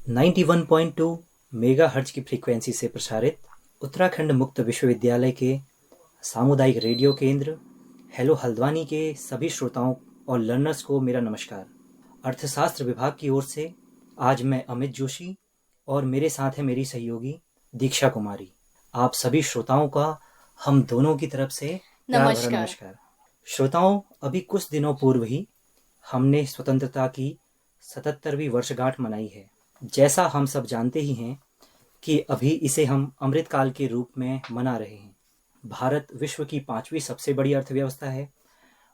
91.2 megahertz की frequency से प्रसारित उत्तराखंड मुक्त विश्वविद्यालय के सामुदायिक रेडियो केंद्र हेलो हल्द्वानी के सभी श्रोताओं और लर्नर्स को मेरा नमस्कार। अर्थशास्त्र विभाग की ओर से आज मैं अमित जोशी और मेरे साथ है मेरी सहयोगी दीक्षा कुमारी। आप सभी श्रोताओं का हम दोनों की तरफ से प्यार भरा नमस्कार। श्रोताओं, अभी कुछ दिनों पूर्व ही हमने स्वतंत्रता की 77वीं वर्षगांठ मनाई है। जैसा हम सब जानते ही हैं कि अभी इसे हम अमृतकाल के रूप में मना रहे हैं। भारत विश्व की 5वीं सबसे बड़ी अर्थव्यवस्था है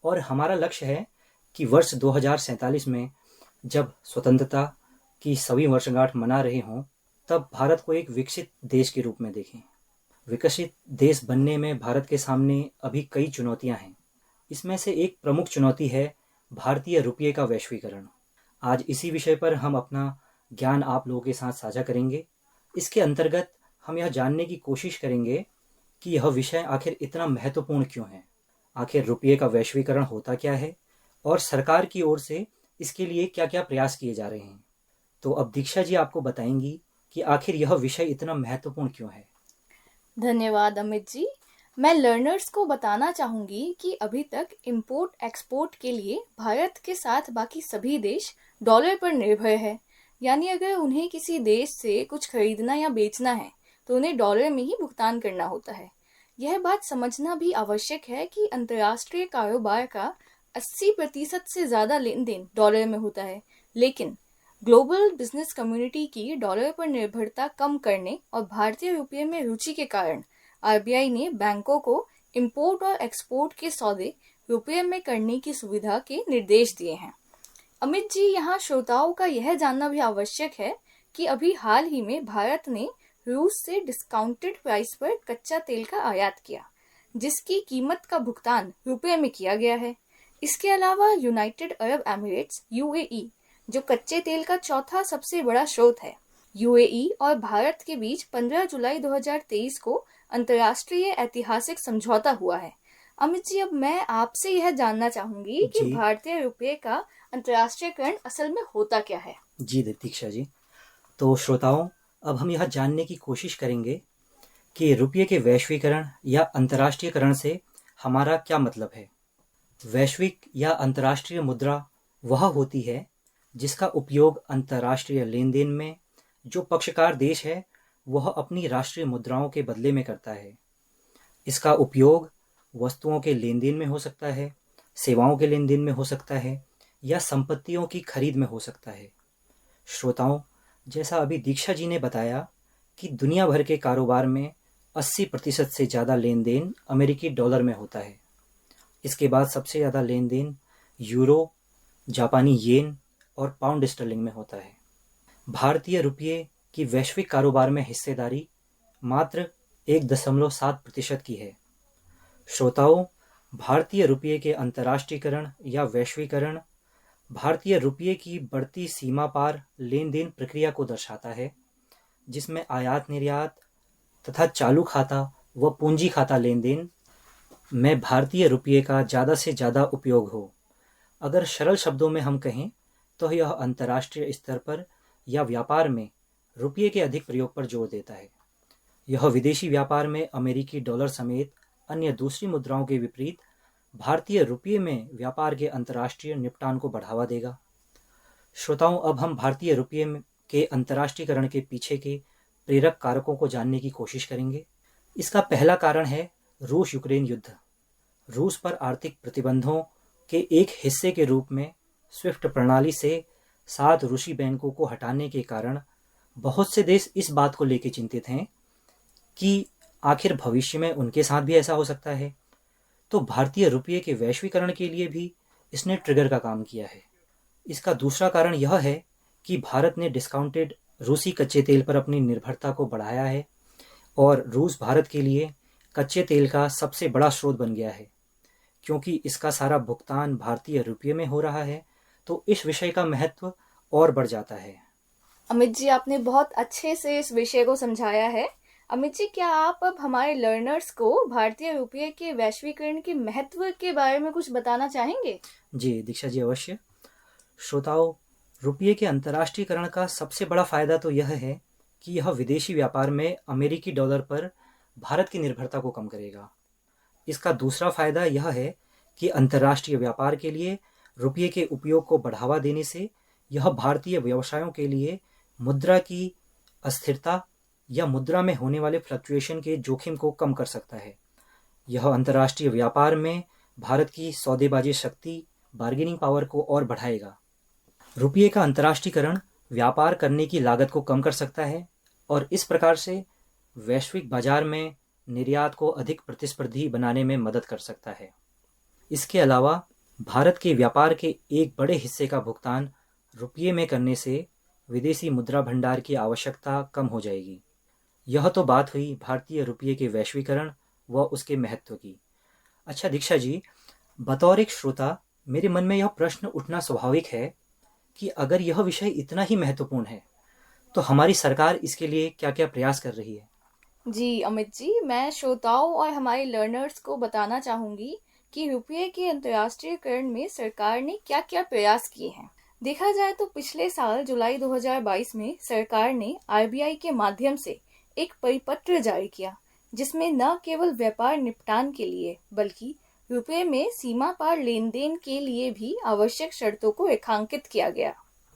और हमारा लक्ष्य है कि वर्ष 2047 में जब स्वतंत्रता की 100वीं वर्षगांठ मना रहे हों तब भारत को एक विकसित देश के रूप में देखें। विकसित देश बनने में भारत के सामने अभी कई चुनौतियां हैं। इसमें से एक प्रमुख चुनौती है भारतीय रुपये का वैश्वीकरण। आज इसी विषय पर हम अपना ज्ञान आप लोगों के साथ साझा करेंगे। इसके अंतर्गत हम यह जानने की कोशिश करेंगे कि यह विषय आखिर इतना महत्वपूर्ण क्यों है, आखिर रुपये का वैश्वीकरण होता क्या है और सरकार की ओर से इसके लिए क्या क्या प्रयास किए जा रहे हैं। तो अब दीक्षा जी आपको बताएंगी कि आखिर यह विषय इतना महत्वपूर्ण क्यों है। धन्यवाद अमित जी। मैं लर्नर्स को बताना चाहूंगी कि अभी तक इंपोर्ट एक्सपोर्ट के लिए भारत के साथ बाकी सभी देश डॉलर पर निर्भर है। यानी अगर उन्हें किसी देश से कुछ खरीदना या बेचना है तो उन्हें डॉलर में ही भुगतान करना होता है। यह बात समझना भी आवश्यक है कि अंतर्राष्ट्रीय कारोबार का 80% से ज्यादा लेन देन डॉलर में होता है, लेकिन ग्लोबल बिजनेस कम्युनिटी की डॉलर पर निर्भरता कम करने और भारतीय रुपये में रुचि के कारण आरबीआई ने बैंकों को इंपोर्ट और एक्सपोर्ट के सौदे रुपये में करने की सुविधा के निर्देश दिए हैं। अमित जी, यहाँ श्रोताओं का यह जानना भी आवश्यक है कि अभी हाल ही में भारत ने रूस से डिस्काउंटेड प्राइस पर कच्चा तेल का आयात किया, जिसकी कीमत का भुगतान रुपये में किया गया है। इसके अलावा यूनाइटेड अरब एमिरेट्स यूएई, जो कच्चे तेल का चौथा सबसे बड़ा स्रोत है, यूएई और भारत के बीच 15 जुलाई 2023 को अंतर्राष्ट्रीय ऐतिहासिक समझौता हुआ है। अमित जी, अब मैं आपसे यह जानना चाहूंगी कि भारतीय रुपये का अंतर्राष्ट्रीयकरण असल में होता क्या है। जी दीक्षा जी, तो श्रोताओं, अब हम यह जानने की कोशिश करेंगे कि रुपये के वैश्वीकरण या अंतर्राष्ट्रीयकरण से हमारा क्या मतलब है। वैश्विक या अंतर्राष्ट्रीय मुद्रा वह होती है जिसका उपयोग अंतर्राष्ट्रीय लेन देन में जो पक्षकार देश है वह अपनी राष्ट्रीय मुद्राओं के बदले में करता है। इसका उपयोग वस्तुओं के लेन देन में हो सकता है, सेवाओं के लेन देन में हो सकता है या संपत्तियों की खरीद में हो सकता है। श्रोताओं, जैसा अभी दीक्षा जी ने बताया कि दुनिया भर के कारोबार में 80% से ज़्यादा लेन देन अमेरिकी डॉलर में होता है। इसके बाद सबसे ज़्यादा लेन देन यूरो, जापानी येन और पाउंड स्टर्लिंग में होता है। भारतीय रुपये की वैश्विक कारोबार में हिस्सेदारी मात्र 1.7% की है। श्रोताओं, भारतीय रुपये के अंतर्राष्ट्रीयकरण या वैश्वीकरण भारतीय रुपये की बढ़ती सीमा पार लेन देन प्रक्रिया को दर्शाता है, जिसमें आयात निर्यात तथा चालू खाता व पूंजी खाता लेन देन में भारतीय रुपये का ज़्यादा से ज़्यादा उपयोग हो। अगर सरल शब्दों में हम कहें तो यह अंतर्राष्ट्रीय स्तर पर या व्यापार में रुपये के अधिक प्रयोग पर जोर देता है। यह विदेशी व्यापार में अमेरिकी डॉलर समेत अन्य दूसरी मुद्राओं के विपरीत भारतीय रुपये में व्यापार के अंतर्राष्ट्रीय निपटान को बढ़ावा देगा। श्रोताओं, अब हम भारतीय रुपये के अंतर्राष्ट्रीयकरण के पीछे के प्रेरक कारकों को जानने की कोशिश करेंगे। इसका पहला कारण है रूस यूक्रेन युद्ध। रूस पर आर्थिक प्रतिबंधों के एक हिस्से के रूप में स्विफ्ट प्रणाली से 7 रूसी बैंकों को हटाने के कारण बहुत से देश इस बात को लेकर चिंतित हैं कि आखिर भविष्य में उनके साथ भी ऐसा हो सकता है। तो भारतीय रुपये के वैश्वीकरण के लिए भी इसने ट्रिगर का काम किया है। इसका दूसरा कारण यह है कि भारत ने डिस्काउंटेड रूसी कच्चे तेल पर अपनी निर्भरता को बढ़ाया है और रूस भारत के लिए कच्चे तेल का सबसे बड़ा स्रोत बन गया है। क्योंकि इसका सारा भुगतान भारतीय रुपये में हो रहा है तो इस विषय का महत्व और बढ़ जाता है। अमित जी, आपने बहुत अच्छे से इस विषय को समझाया है। अमित जी, क्या आप अब हमारे लर्नर्स को भारतीय रुपये के वैश्वीकरण के महत्व के बारे में कुछ बताना चाहेंगे? जी दीक्षा जी, अवश्य। श्रोताओं, रुपये के अंतर्राष्ट्रीयकरण का सबसे बड़ा फायदा तो यह है कि यह विदेशी व्यापार में अमेरिकी डॉलर पर भारत की निर्भरता को कम करेगा। इसका दूसरा फायदा यह है कि अंतर्राष्ट्रीय व्यापार के लिए रुपये के उपयोग को बढ़ावा देने से यह भारतीय व्यवसायों के लिए मुद्रा की अस्थिरता या मुद्रा में होने वाले फ्लक्चुएशन के जोखिम को कम कर सकता है। यह अंतर्राष्ट्रीय व्यापार में भारत की सौदेबाजी शक्ति, बार्गेनिंग पावर को और बढ़ाएगा। रुपये का अंतर्राष्ट्रीयकरण व्यापार करने की लागत को कम कर सकता है और इस प्रकार से वैश्विक बाजार में निर्यात को अधिक प्रतिस्पर्धी बनाने में मदद कर सकता है। इसके अलावा भारत के व्यापार के एक बड़े हिस्से का भुगतान रुपये में करने से विदेशी मुद्रा भंडार की आवश्यकता कम हो जाएगी। यह तो बात हुई भारतीय रुपये के वैश्वीकरण व उसके महत्व की। अच्छा दीक्षा जी, बतौर एक श्रोता मेरे मन में यह प्रश्न उठना स्वाभाविक है कि अगर यह विषय इतना ही महत्वपूर्ण है तो हमारी सरकार इसके लिए क्या-क्या प्रयास कर रही है? जी अमित जी, मैं श्रोताओं और हमारे लर्नर्स को बताना चाहूंगी कि रुपये के अंतर्राष्ट्रीयकरण में सरकार ने क्या क्या प्रयास किए हैं। देखा जाए तो पिछले साल जुलाई 2022 में सरकार ने आरबीआई के माध्यम से एक परिपत्र जारी किया, जिसमें न केवल व्यापार निपटान के लिए बल्कि रुपये में सीमा पार लेन देन के लिए भी आवश्यक शर्तों को रेखांकित किया गया।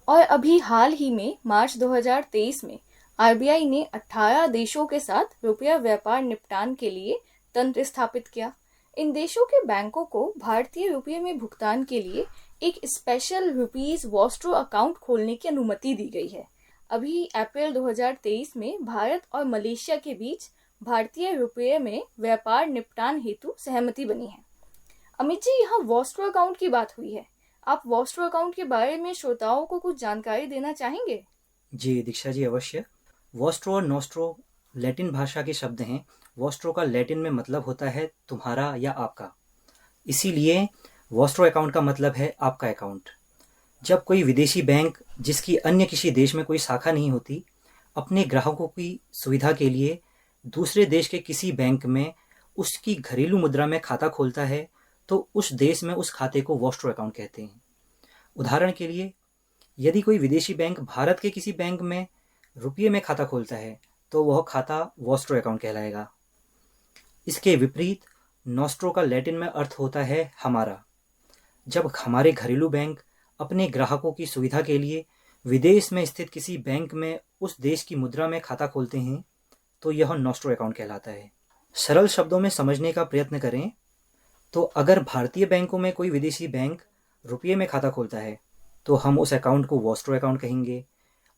और अभी हाल ही में मार्च 2023 में आरबीआई ने 18 देशों के साथ रुपया व्यापार निपटान के लिए तंत्र स्थापित किया। इन देशों के बैंकों को भारतीय रुपये में भुगतान के लिए एक स्पेशल रुपीज वॉस्ट्रो अकाउंट खोलने की अनुमति दी गई है। अभी अप्रैल 2023 में भारत और मलेशिया के बीच भारतीय रुपये में व्यापार निपटान हेतु सहमति बनी है। अमित जी, यहाँ वॉस्ट्रो अकाउंट की बात हुई है। आप वॉस्ट्रो अकाउंट के बारे में श्रोताओं को कुछ जानकारी देना चाहेंगे? जी दीक्षा जी, अवश्य। वॉस्ट्रो और नोस्ट्रो लैटिन भाषा के शब्द हैं। वॉस्ट्रो का लैटिन में मतलब होता है तुम्हारा या आपका, इसीलिए वॉस्ट्रो अकाउंट का मतलब है आपका अकाउंट। जब कोई विदेशी बैंक जिसकी अन्य किसी देश में कोई शाखा नहीं होती अपने ग्राहकों की सुविधा के लिए दूसरे देश के किसी बैंक में उसकी घरेलू मुद्रा में खाता खोलता है तो उस देश में उस खाते को वॉस्ट्रो अकाउंट कहते हैं। उदाहरण के लिए, यदि कोई विदेशी बैंक भारत के किसी बैंक में रुपये में खाता खोलता है तो वह खाता वॉस्ट्रो अकाउंट कहलाएगा। इसके विपरीत नोस्ट्रो का लैटिन में अर्थ होता है हमारा। जब हमारे घरेलू बैंक अपने ग्राहकों की सुविधा के लिए विदेश में स्थित किसी बैंक में उस देश की मुद्रा में खाता खोलते हैं तो यह नोस्ट्रो अकाउंट कहलाता है। सरल शब्दों में समझने का प्रयत्न करें तो अगर भारतीय बैंकों में कोई विदेशी बैंक रुपये में खाता खोलता है तो हम उस अकाउंट को वॉस्ट्रो अकाउंट कहेंगे,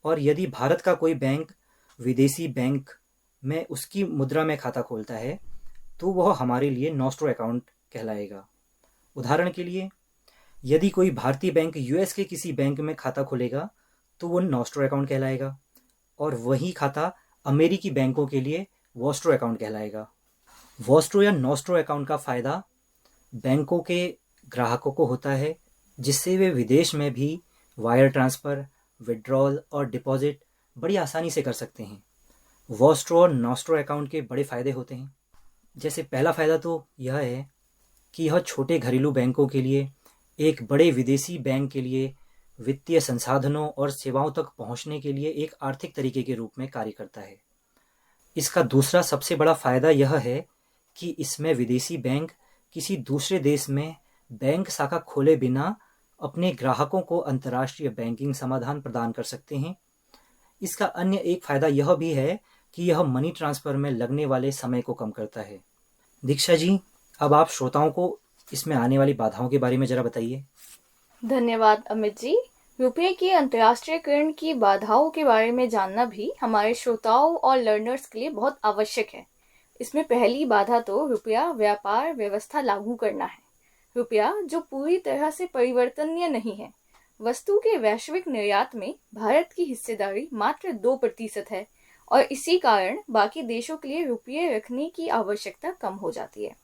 और यदि भारत का कोई बैंक विदेशी बैंक में उसकी मुद्रा में खाता खोलता है तो वह हमारे लिए नोस्ट्रो अकाउंट कहलाएगा। उदाहरण के लिए, यदि कोई भारतीय बैंक यूएस के किसी बैंक में खाता खोलेगा तो वह नोस्ट्रो अकाउंट कहलाएगा, और वही खाता अमेरिकी बैंकों के लिए वॉस्ट्रो अकाउंट कहलाएगा। वॉस्ट्रो या नोस्ट्रो अकाउंट का फ़ायदा बैंकों के ग्राहकों को होता है, जिससे वे विदेश में भी वायर ट्रांसफ़र, विड्रॉल और डिपॉजिट बड़ी आसानी से कर सकते हैं। वॉस्ट्रो और नोस्ट्रो अकाउंट के बड़े फ़ायदे होते हैं। जैसे पहला फ़ायदा तो यह है कि यह छोटे घरेलू बैंकों के लिए एक बड़े विदेशी बैंक के लिए वित्तीय संसाधनों और सेवाओं तक पहुंचने के लिए एक आर्थिक तरीके के रूप में कार्य करता है। इसका दूसरा सबसे बड़ा फ़ायदा यह है कि इसमें विदेशी बैंक किसी दूसरे देश में बैंक शाखा खोले बिना अपने ग्राहकों को अंतर्राष्ट्रीय बैंकिंग समाधान प्रदान कर सकते हैं। इसका अन्य एक फ़ायदा यह भी है कि यह मनी ट्रांसफ़र में लगने वाले समय को कम करता है। दीक्षा जी, अब आप श्रोताओं को इसमें आने वाली बाधाओं के बारे में ज़रा बताइए। धन्यवाद अमित जी। रुपये के अंतर्राष्ट्रीयकरण की बाधाओं के बारे में जानना भी हमारे श्रोताओं और लर्नर्स के लिए बहुत आवश्यक है। इसमें पहली बाधा तो रुपया व्यापार व्यवस्था लागू करना है। रुपया जो पूरी तरह से परिवर्तनीय नहीं है। वस्तु के वैश्विक निर्यात में भारत की हिस्सेदारी मात्र 2% है और इसी कारण बाकी देशों के लिए रुपये रखने की आवश्यकता कम हो जाती है।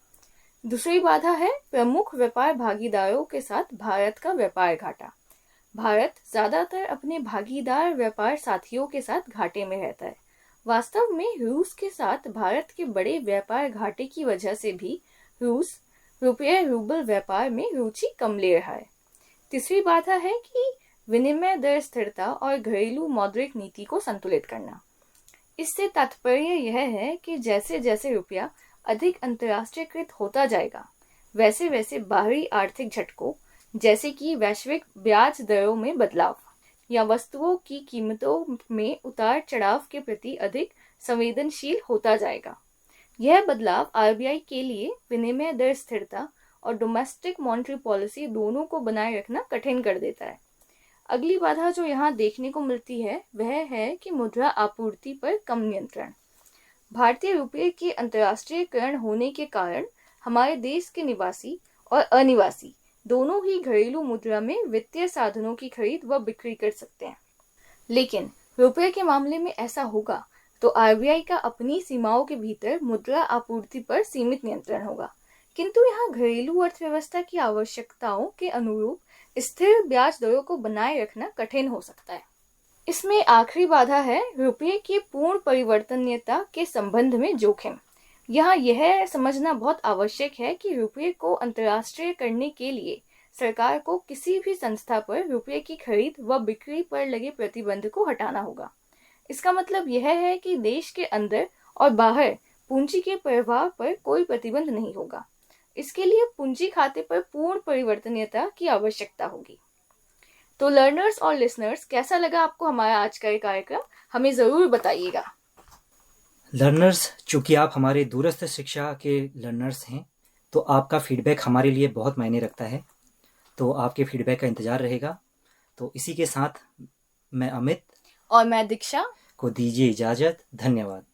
दूसरी बाधा है प्रमुख व्यापार भागीदारों के साथ भारत का व्यापार घाटा। भारत ज्यादातर अपने भागीदार व्यापार साथियों के साथ घाटे में रहता है। वास्तव में रूस के साथ भारत के बड़े व्यापार घाटे की वजह से भी रूस रुपये रूबल व्यापार में रुचि कम ले रहा है। तीसरी बाधा है कि विनिमय दर स्थिरता और घरेलू मौद्रिक नीति को संतुलित करना। इससे तात्पर्य यह है कि जैसे जैसे रुपया अधिक अंतर्राष्ट्रीयकृत होता जाएगा, वैसे वैसे बाहरी आर्थिक झटकों जैसे कि वैश्विक ब्याज दरों में बदलाव या वस्तुओं की कीमतों में उतार चढ़ाव के प्रति अधिक संवेदनशील होता जाएगा। यह बदलाव आरबीआई के लिए विनिमय दर स्थिरता और डोमेस्टिक मॉनेटरी पॉलिसी दोनों को बनाए रखना कठिन कर देता है। अगली बाधा जो यहाँ देखने को मिलती है वह है कि मुद्रा आपूर्ति पर कम नियंत्रण। भारतीय रुपये के अंतर्राष्ट्रीयकरण होने के कारण हमारे देश के निवासी और अनिवासी दोनों ही घरेलू मुद्रा में वित्तीय साधनों की खरीद व बिक्री कर सकते हैं। लेकिन रुपये के मामले में ऐसा होगा तो आरबीआई का अपनी सीमाओं के भीतर मुद्रा आपूर्ति पर सीमित नियंत्रण होगा, किंतु यहाँ घरेलू अर्थव्यवस्था की आवश्यकताओं के अनुरूप स्थिर ब्याज दरों को बनाए रखना कठिन हो सकता है। इसमें आखिरी बाधा है रुपये की पूर्ण परिवर्तनीयता के संबंध में जोखिम। यहाँ यह समझना बहुत आवश्यक है कि रुपये को अंतर्राष्ट्रीय करने के लिए सरकार को किसी भी संस्था पर रुपये की खरीद व बिक्री पर लगे प्रतिबंध को हटाना होगा। इसका मतलब यह है कि देश के अंदर और बाहर पूंजी के प्रवाह पर कोई प्रतिबंध नहीं होगा। इसके लिए पूंजी खाते पर पूर्ण परिवर्तनीयता की आवश्यकता होगी। तो लर्नर्स और लिसनर्स, कैसा लगा आपको हमारा आज का ये कार्यक्रम? हमें ज़रूर बताइएगा। लर्नर्स, चूंकि आप हमारे दूरस्थ शिक्षा के लर्नर्स हैं, तो आपका फीडबैक हमारे लिए बहुत मायने रखता है। तो आपके फीडबैक का इंतज़ार रहेगा। तो इसी के साथ मैं अमित और मैं दीक्षा को दीजिए इजाज़त। धन्यवाद।